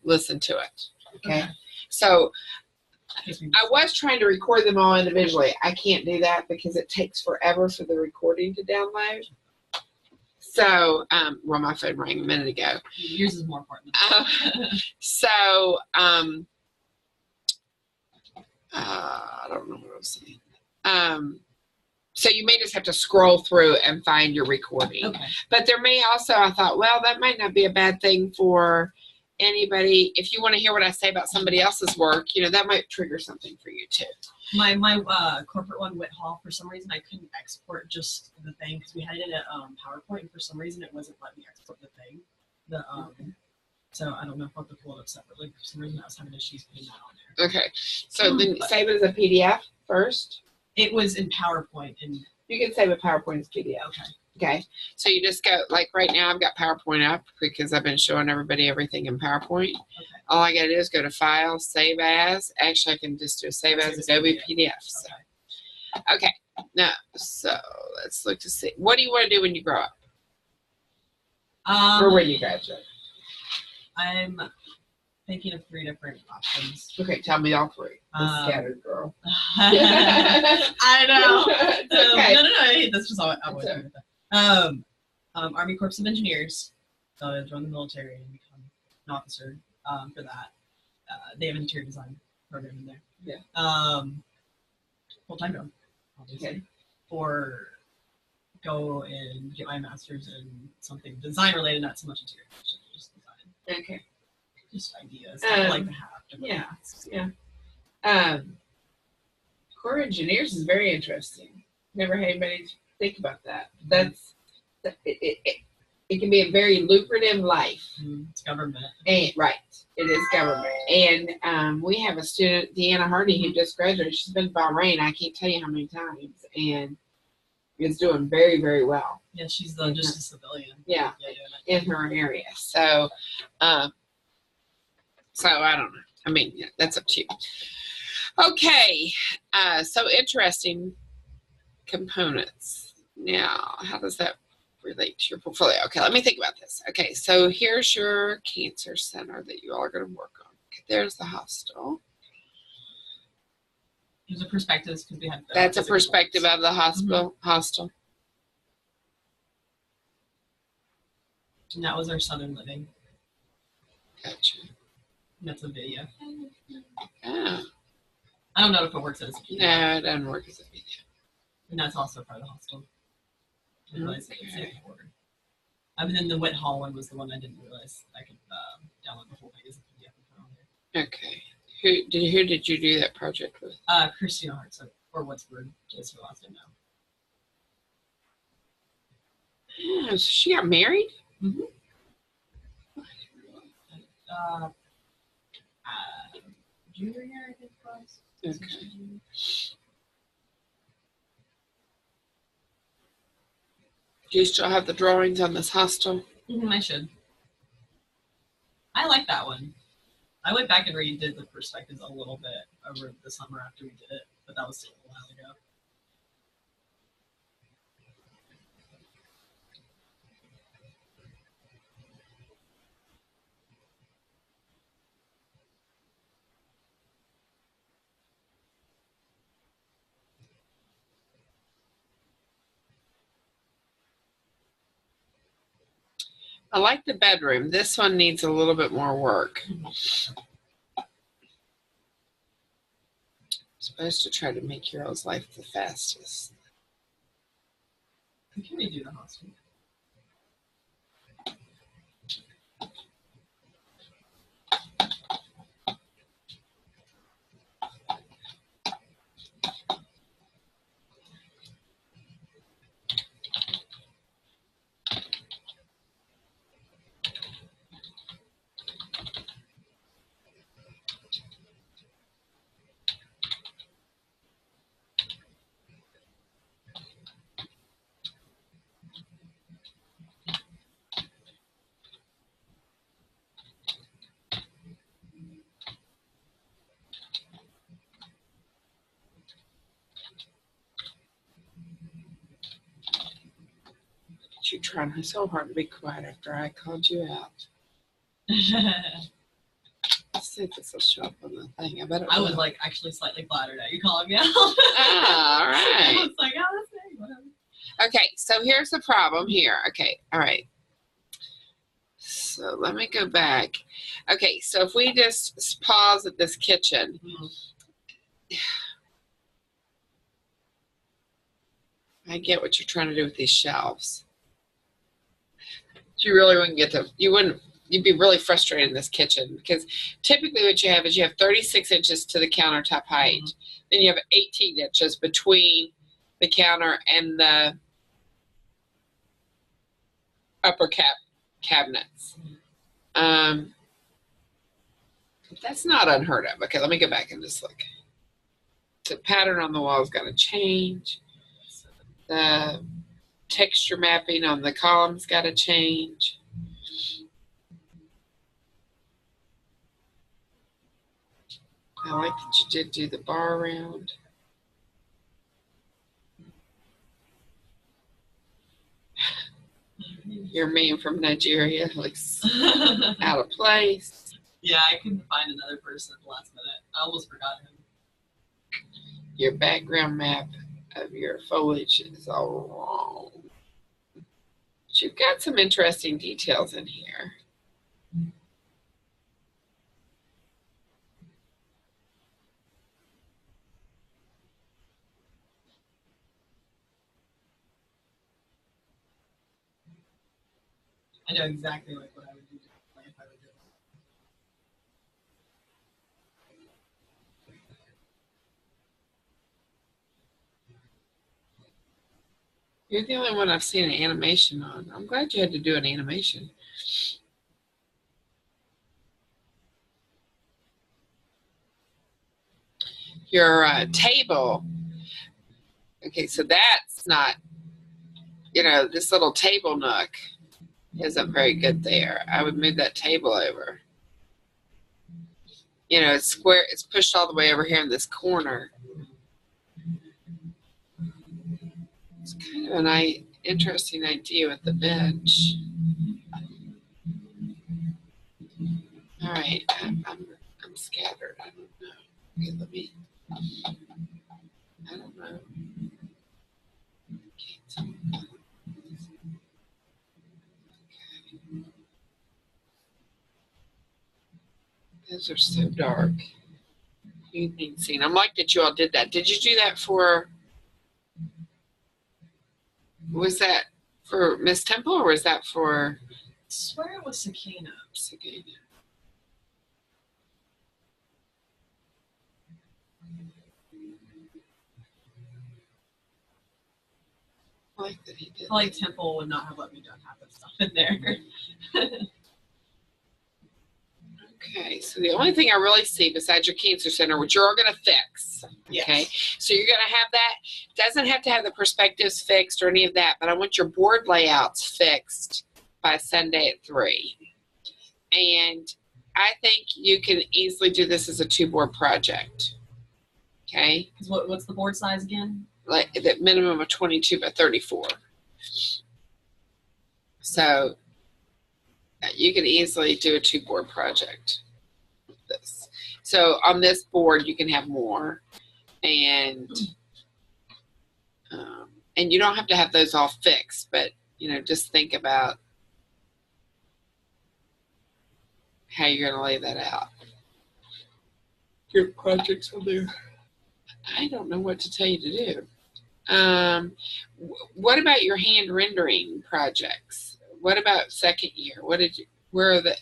listen to it. Okay. So I was trying to record them all individually. I can't do that because it takes forever for the recording to download. So, well, my phone rang a minute ago. Yours is more important. So, I don't know what I was saying. So you may just have to scroll through and find your recording. Okay. But there may also, I thought, well, that might not be a bad thing for anybody. If you want to hear what I say about somebody else's work, you know, that might trigger something for you too. My corporate one, Whitehall, for some reason I couldn't export just the thing because we had it in a PowerPoint, and for some reason it wasn't letting me export the thing. So I don't know if I'll have to pull it up separately. For some reason I was having issues putting that on there. Okay. So then save it as a PDF first. It was in PowerPoint, and you can save a PowerPoint as PDF. Okay. Okay. So you just go, like right now I've got PowerPoint up because I've been showing everybody everything in PowerPoint. Okay. All I got to do is go to File, Save As. Actually, I can just do Save As Adobe PDF. So. Okay. Now, so let's look to see. What do you want to do when you grow up? Or when you graduate? I'm thinking of 3 different options. Okay, tell me all 3. The scattered girl. I know. Okay. No. That's just all I want to do with that. Army Corps of Engineers. So I joined the military and become an officer for that. They have an interior design program in there. Yeah. Full-time job, obviously. Okay. Or go and get my master's in something design related, not so much interior, just design. Okay. Just ideas I like to have. Yeah. Yeah. Corps of Engineers is very interesting. Never had anybody think about that. It can be a very lucrative life. It's government. And right. It is government. And we have a student, Deanna Hardy, who just graduated. She's been to Bahrain, I can't tell you how many times, and is doing very, very well. Yeah, she's just a civilian. Yeah, in her area. So, so I don't know. I mean, yeah, that's up to you. Okay, so interesting components. Now, how does that relate to your portfolio? Okay, let me think about this. Okay, so here's your cancer center that you all are going to work on. Okay, there's the hospital. There's a perspective because we had. That's a perspective of the hospital. Hostel. And that was our Southern Living. Gotcha. And that's a video. Oh. I don't know if it works as a video. No, it doesn't work as a video. And that's also part of the hostel. I realized I could save the order. And then the Whitehall one was the one I didn't realize I could download the whole thing as a PDF and put on there. Okay. Who did you do that project with? Christina Hartz, or Woodsford, is her last name now. Oh, so she got married? Mm-hmm. Junior year, I think it was. Okay. Do you still have the drawings on this hostel? I should. I like that one. I went back and redid the perspectives a little bit over the summer after we did it, but that was still a while ago. I like the bedroom. This one needs a little bit more work. I'm supposed to try to make Hero's life the fastest. Can we do the hospital? You trying so hard to be quiet after I called you out. see if this will show up on the thing. I bet it I will. was like actually slightly flattered at you calling me out. Ah, all I right. was like, oh, that's me. Whatever. Okay, so here's the problem here. Okay, all right. So let me go back. Okay, so if we just pause at this kitchen. I get what you're trying to do with these shelves. You really wouldn't get them. You'd be really frustrated in this kitchen because typically what you have is you have 36 inches to the countertop height. Then you have 18 inches between the counter and the upper cabinets. That's not unheard of. Okay, let me go back and just look. The pattern on the wall is going to change. The texture mapping on the columns got to change. I like that you did do the bar round. Your man from Nigeria looks out of place. Yeah, I couldn't find another person at the last minute. I almost forgot him. Your background map of your foliage is all wrong. But you've got some interesting details in here. I know exactly like what I would do differently if I would do it. You're the only one I've seen an animation on. I'm glad you had to do an animation. Your table. Okay, so that's not, this little table nook isn't very good there. I would move that table over. It's square, it's pushed all the way over here in this corner. It's kind of an interesting idea with the bench. All right, I'm scattered. I don't know. Okay, I don't know. Those are so dark. Evening scene. I'm like that you all did that. Did you do that for, was that for Miss Temple or was that for? I swear it was Sakina. Sakina. I like that he did. I feel like Temple would not have let me done half the stuff in there. Okay, so the only thing I really see besides your cancer center, which you're all going to fix, okay? Yes. So you're going to have that. Doesn't have to have the perspectives fixed or any of that, but I want your board layouts fixed by Sunday at 3. And I think you can easily do this as a 2-board project, okay? Because what's the board size again? Like the minimum of 22 by 34. So you can easily do a 2-board project with this. So on this board, you can have more, and you don't have to have those all fixed, but just think about how you're going to lay that out. Your projects will do. I don't know what to tell you to do. What about your hand rendering projects? What about second year? Where are the,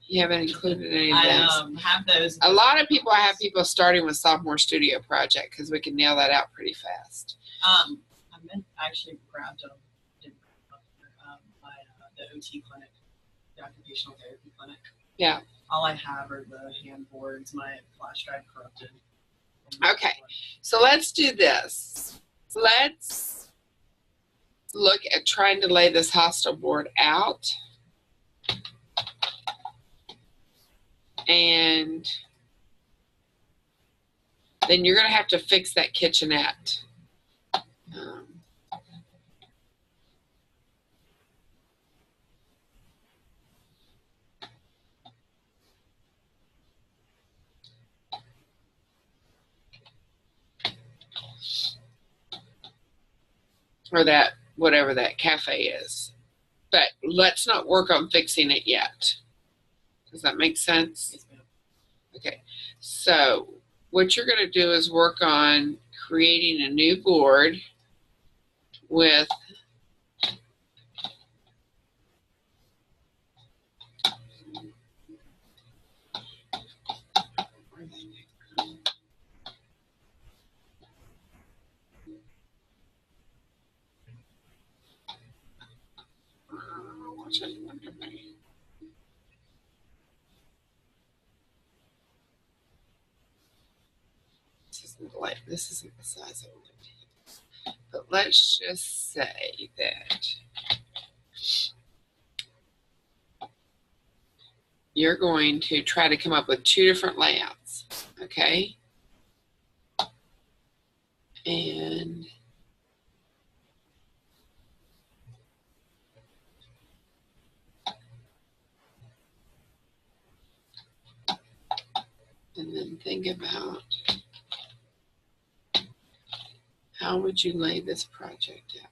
you haven't included any of those? I have those. A lot of people, I have people starting with sophomore studio project because we can nail that out pretty fast. I actually grabbed them by the OT clinic, the occupational therapy clinic. Yeah. All I have are the hand boards. My flash drive corrupted. Okay, so let's do this. Let's look at trying to lay this hostel board out. And then you're going to have to fix that kitchenette. or that, whatever that cafe is. But let's not work on fixing it yet. Does that make sense? Yes, ma'am. Okay, so what you're going to do is work on creating a new board with this isn't the size I want it. But let's just say that you're going to try to come up with 2 different layouts, okay? And then think about how would you lay this project out?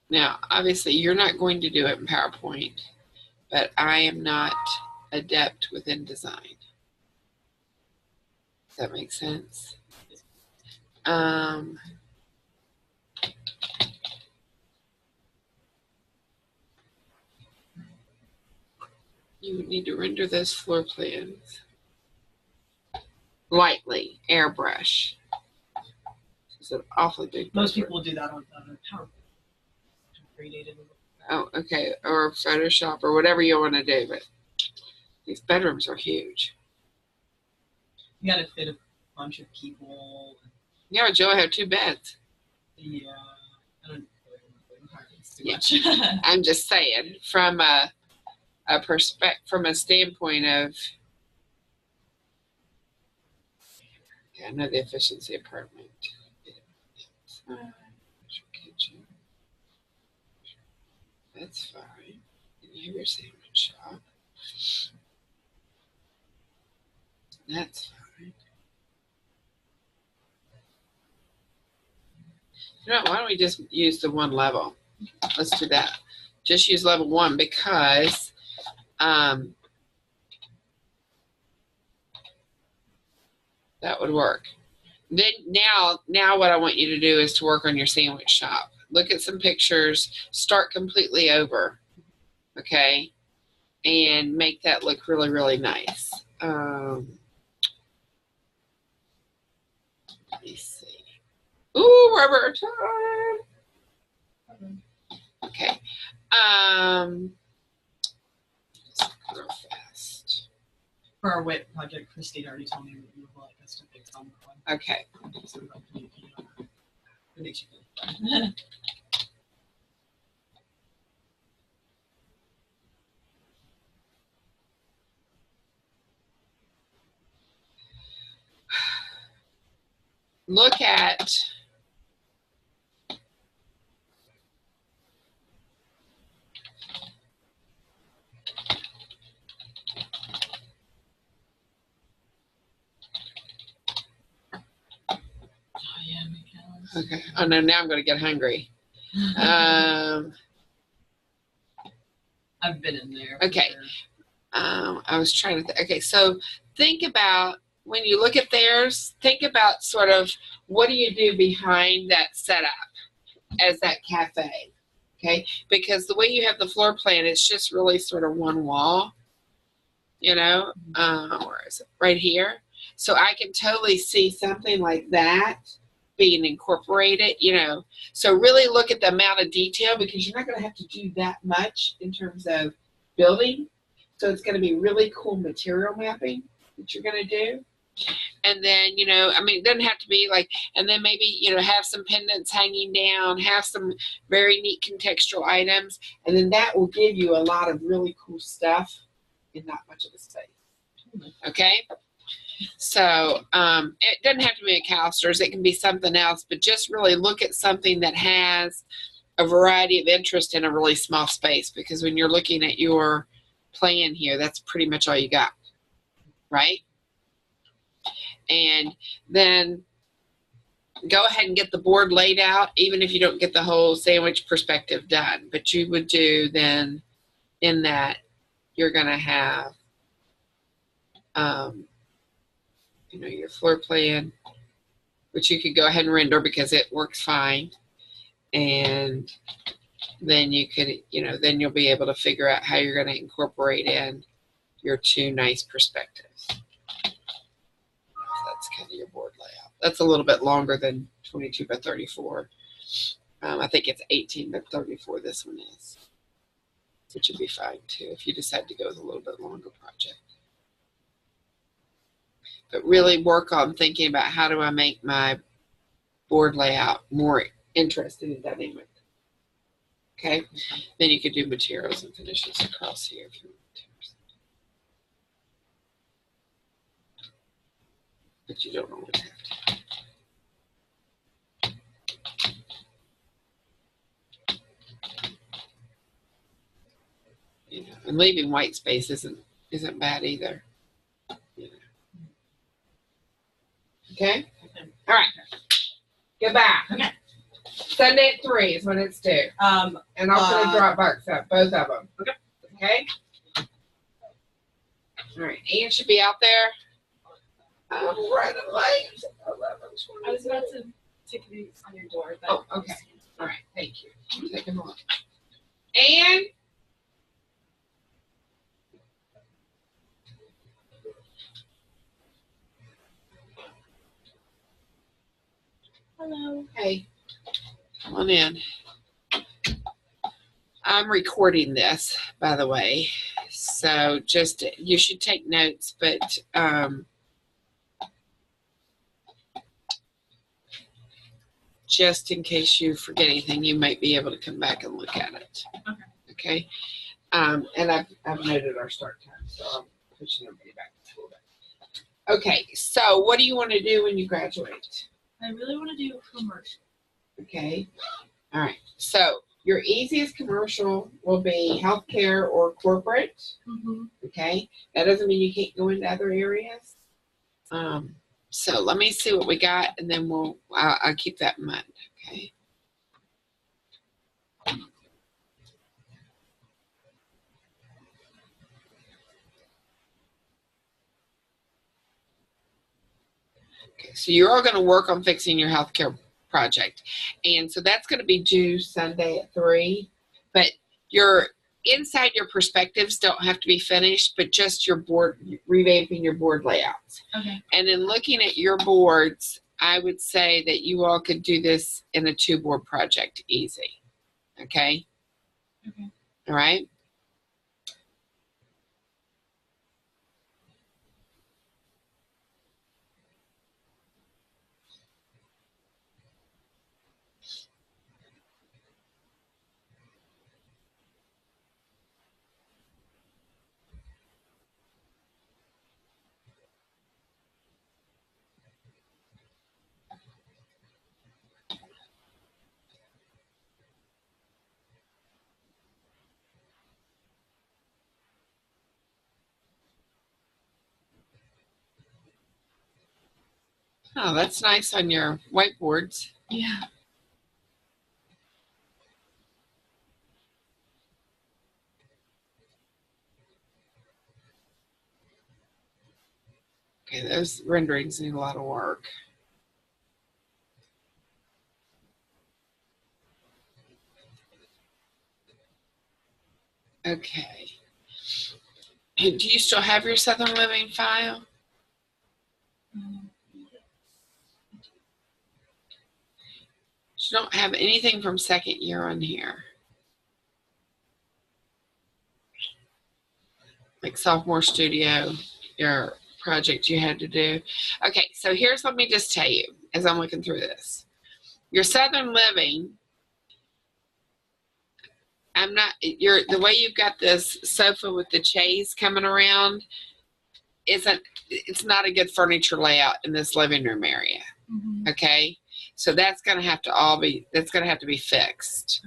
Now, obviously, you're not going to do it in PowerPoint, but I am not adept with InDesign. Does that make sense? You would need to render those floor plans lightly, airbrush. It's an awfully big. Most people do that on PowerPoint. Oh, okay, or Photoshop or whatever you want to do, but these bedrooms are huge. You gotta fit a bunch of people. Yeah, Joe, I have 2 beds. Yeah, I don't really too much. I'm just saying, from a standpoint of, I know the efficiency apartment. Kitchen. That's fine. You have your sandwich shop. That's fine. You know, why don't we just use the 1 level? Let's do that. Just use level 1 because that would work. Then now what I want you to do is to work on your sandwich shop. Look at some pictures, start completely over, okay? And make that look really, really nice. Let me see. Ooh, rubber time. Okay. Just real fast. For our WIT project, Christine already told me what you would like us to fix on the one. Okay. So we're going to communicate on that. It makes you feel fun. Look at okay. Oh no, now I'm going to get hungry. I've been in there. Okay. Sure. I was trying to okay, so think about when you look at theirs, think about sort of what do you do behind that setup as that cafe, okay? Because the way you have the floor plan, it's just really sort of 1 wall, you know? Where is it? Right here. So I can totally see something like that being incorporated, you know? So really look at the amount of detail because you're not going to have to do that much in terms of building. So it's going to be really cool material mapping that you're going to do. And then, you know, I mean, it doesn't have to be like, and then maybe, you know, have some pendants hanging down, have some very neat contextual items. And then that will give you a lot of really cool stuff in not much of a space. Okay? So it doesn't have to be a Calsters. It can be something else, but just really look at something that has a variety of interest in a really small space, because when you're looking at your plan here, that's pretty much all you got, right? And then go ahead and get the board laid out, even if you don't get the whole sandwich perspective done. But you would do then in that you're going to have, you know, your floor plan, which you could go ahead and render because it works fine. And then you could, you know, then you'll be able to figure out how you're going to incorporate in your two nice perspectives. That's kind of your board layout. That's a little bit longer than 22 by 34. I think it's 18 by 34 this one is, which would be fine too if you decide to go with a little bit longer project. But really work on thinking about how do I make my board layout more interesting and dynamic. Okay? Then you could do materials and finishes across here if you want to. But you don't always have to. You know, and leaving white space isn't bad either. You know. Okay? All right. Get back. Okay. Sunday at 3 is when it's due. And I'll put a Dropbox up, both of them. Okay. Okay? All right. Ian should be out there. I'm running late. I was about to take these on your door. But Oh, okay. All right. Thank you. I'm taking a look. And hello. hey, come on in. I'm recording this, by the way. So just, you should take notes, but just in case you forget anything, you might be able to come back and look at it. Okay. And I've noted our start time, so I'm pushing everybody back to school. Okay, so what do you want to do when you graduate? I really want to do commercial. Okay. All right. So your easiest commercial will be healthcare or corporate. Mm-hmm. Okay. That doesn't mean you can't go into other areas. So let me see what we got, and then I'll keep that in mind. Okay. Okay. So you're all going to work on fixing your healthcare project, and so that's going to be due Sunday at 3. But inside your perspectives don't have to be finished, but just your board, revamping your board layouts. Okay. And in looking at your boards, I would say that you all could do this in a 2-board project easy. Okay? Okay. All right? Oh, that's nice on your whiteboards. Yeah. Okay, those renderings need a lot of work. Okay. And do you still have your Southern Living file? You don't have anything from second year on here. Like sophomore studio, your project you had to do. Okay, so let me just tell you as I'm looking through this. Your Southern Living, the way you've got this sofa with the chaise coming around, it's not a good furniture layout in this living room area. Mm-hmm. Okay, So that's going to have to be fixed.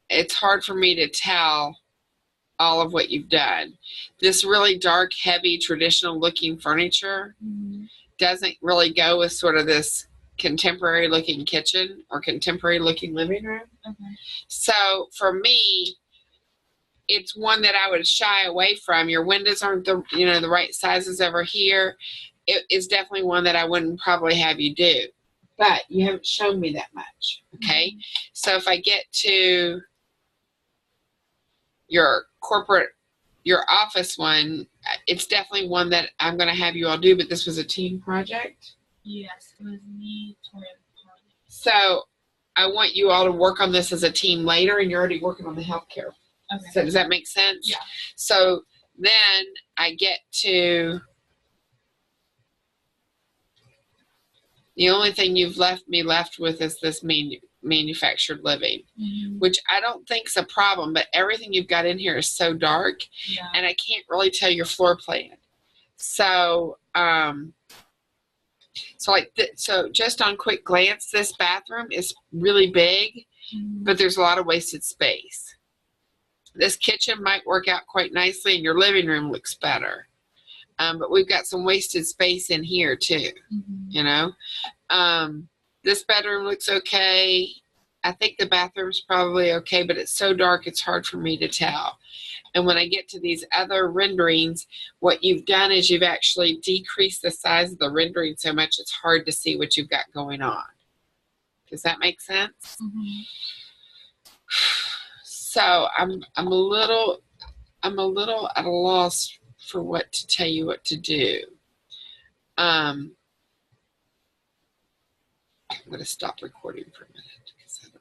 It's hard for me to tell all of what you've done. This really dark, heavy, traditional looking furniture doesn't really go with sort of this contemporary looking kitchen or contemporary looking living room. So for me, it's one that I would shy away from. Your windows aren't the right sizes over here. It is definitely one that I wouldn't probably have you do. But you haven't shown me that much. Okay. So if I get to your office one, it's definitely one that I'm going to have you all do, but this was a team project. Yes, it was me, Tori, and Carly. So I want you all to work on this as a team later, and you're already working on the healthcare. Okay. So does that make sense? Yeah. So then I get to the only thing you've left me with is this manufactured living, which I don't think is a problem, but everything you've got in here is so dark, and I can't really tell your floor plan. So, so just on quick glance, this bathroom is really big, but there's a lot of wasted space. This kitchen might work out quite nicely, and your living room looks better. But we've got some wasted space in here too, you know. This bedroom looks okay. I think the bathroom's probably okay, but it's so dark it's hard for me to tell. And when I get to these other renderings, what you've done is you've actually decreased the size of the rendering so much it's hard to see what you've got going on. Does that make sense? So I'm a little at a loss for what to tell you what to do. I'm going to stop recording for a minute because I don't